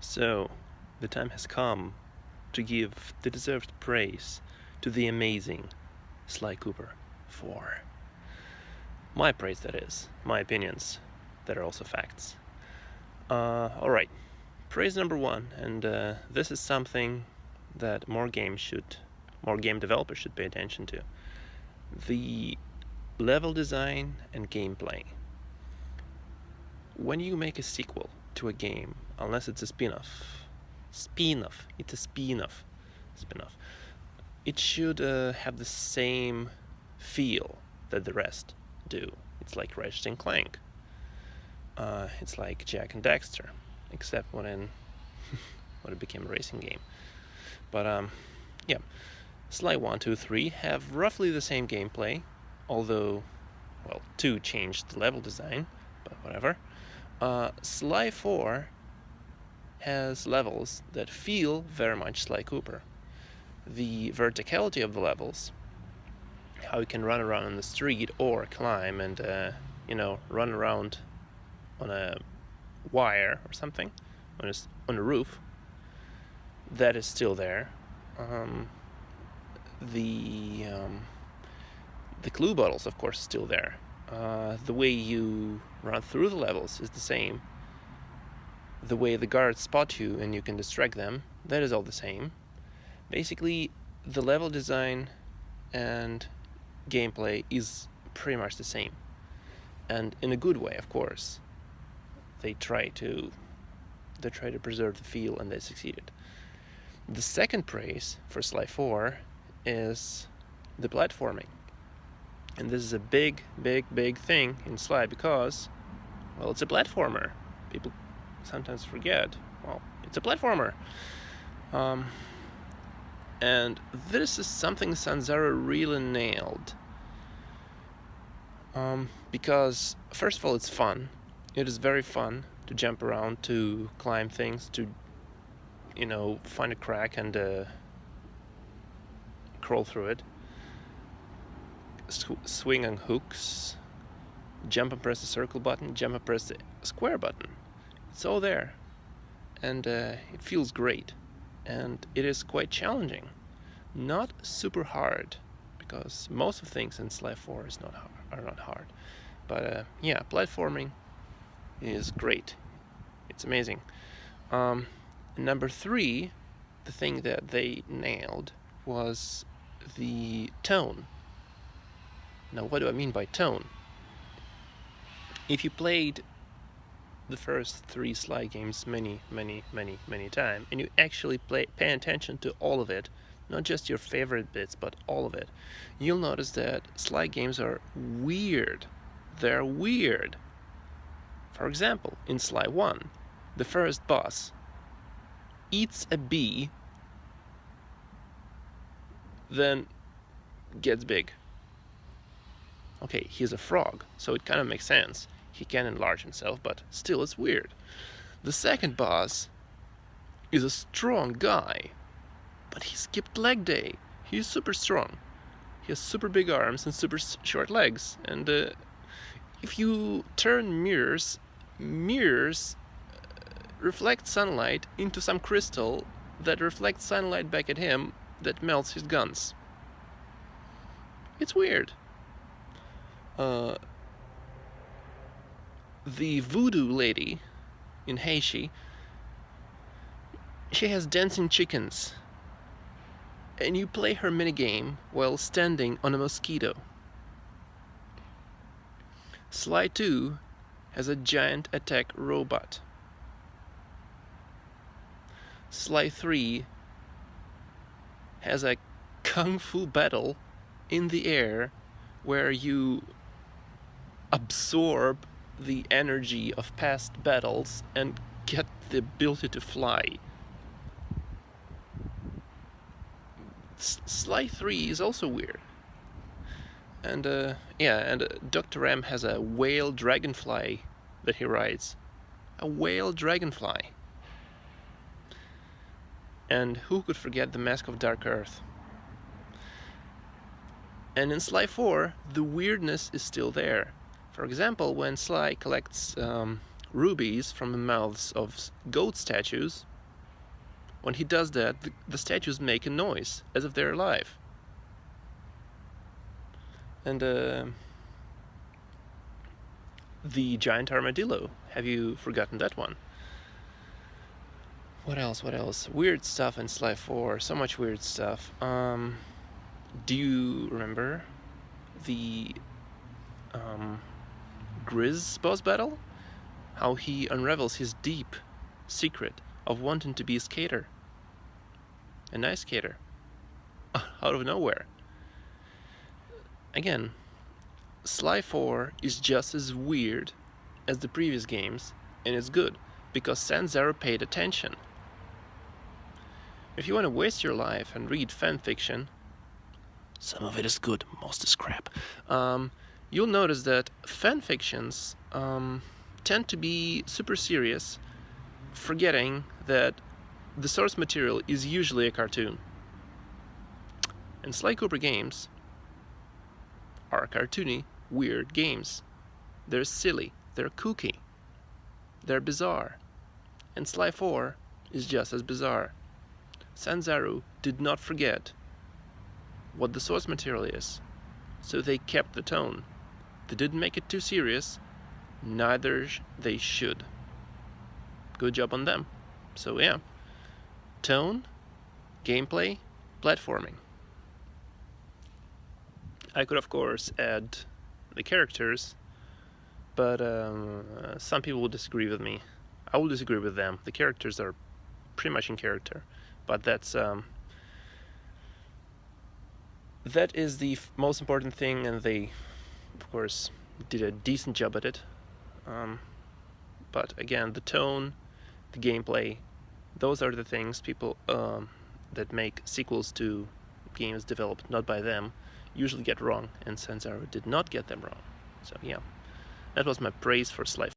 So, the time has come to give the deserved praise to the amazing Sly Cooper for my praise, that is, my opinions that are also facts. Alright, praise number one, and this is something that more game developers should pay attention to. The level design and gameplay. When you make a sequel to a game, unless it's a spin-off, it should have the same feel that the rest do. It's like Ratchet and Clank. It's like Jak and Daxter, except when it became a racing game. But yeah, Sly 1, 2, 3 have roughly the same gameplay, although, well, 2 changed the level design, but whatever. Sly 4 has levels that feel very much Sly Cooper. The verticality of the levels, how you can run around on the street or climb and run around on a wire or something on a roof, that is still there. The clue bottles, of course, is still there. The way you run through the levels is the same. The way the guards spot you and you can distract them, that is all the same. Basically, the level design and gameplay is pretty much the same. And in a good way, of course. They try to preserve the feel, and they succeeded. The second praise for Sly 4 is the platforming. And this is a big thing in Sly because, well, it's a platformer. People sometimes forget, well, it's a platformer. And this is something Sanzara really nailed. Because, first of all, it's fun. It is very fun to jump around, to climb things, to, find a crack and crawl through it. Swing on hooks, jump and press the circle button, jump and press the square button. It's all there, and it feels great, and it is quite challenging. Not super hard, because most of things in Sly 4 are not hard. But yeah, platforming is great. It's amazing. Number 3, the thing that they nailed was the tone. Now, what do I mean by tone? If you played the first 3 Sly games many times, and you actually pay attention to all of it, not just your favorite bits, but all of it, you'll notice that Sly games are weird. They're weird. For example, in Sly 1, the first boss eats a bee, then gets big. Okay, he's a frog, so it kind of makes sense. He can enlarge himself, but still it's weird. The second boss is a strong guy, but he skipped leg day. He's super strong. He has super big arms and super short legs. And if you turn mirrors reflect sunlight into some crystal that reflects sunlight back at him that melts his guns. It's weird. The voodoo lady in Heishi, she has dancing chickens, and you play her minigame while standing on a mosquito. Sly 2 has a giant attack robot. Sly 3 has a kung fu battle in the air where you absorb the energy of past battles and get the ability to fly. Sly 3 is also weird. And Dr. M has a whale dragonfly that he rides. A whale dragonfly. And who could forget the Mask of Dark Earth? And in Sly 4, the weirdness is still there. For example, when Sly collects rubies from the mouths of goat statues, When he does that, the statues make a noise as if they're alive. And the giant armadillo, have you forgotten that one? What else? What else? Weird stuff in Sly 4. So much weird stuff. Do you remember the Grizz boss battle? How he unravels his deep secret of wanting to be a skater. A nice skater. Out of nowhere. Again, Sly 4 is just as weird as the previous games, and it's good because Sanzaro paid attention. If you want to waste your life and read fanfiction, some of it is good, most is crap, you'll notice that fanfictions tend to be super serious, forgetting that the source material is usually a cartoon. And Sly Cooper games are cartoony, weird games. They're silly, they're kooky, they're bizarre. And Sly 4 is just as bizarre. Sanzaru did not forget what the source material is, so they kept the tone. They didn't make it too serious, neither they should. Good job on them. So yeah, tone, gameplay, platforming. I could of course add the characters, but some people will disagree with me. I will disagree with them. The characters are pretty much in character, but that is the most important thing, and they of course did a decent job at it. But again, the tone, the gameplay, those are the things people that make sequels to games developed not by them usually get wrong, and Sanzaro did not get them wrong. So yeah, that was my praise for Sly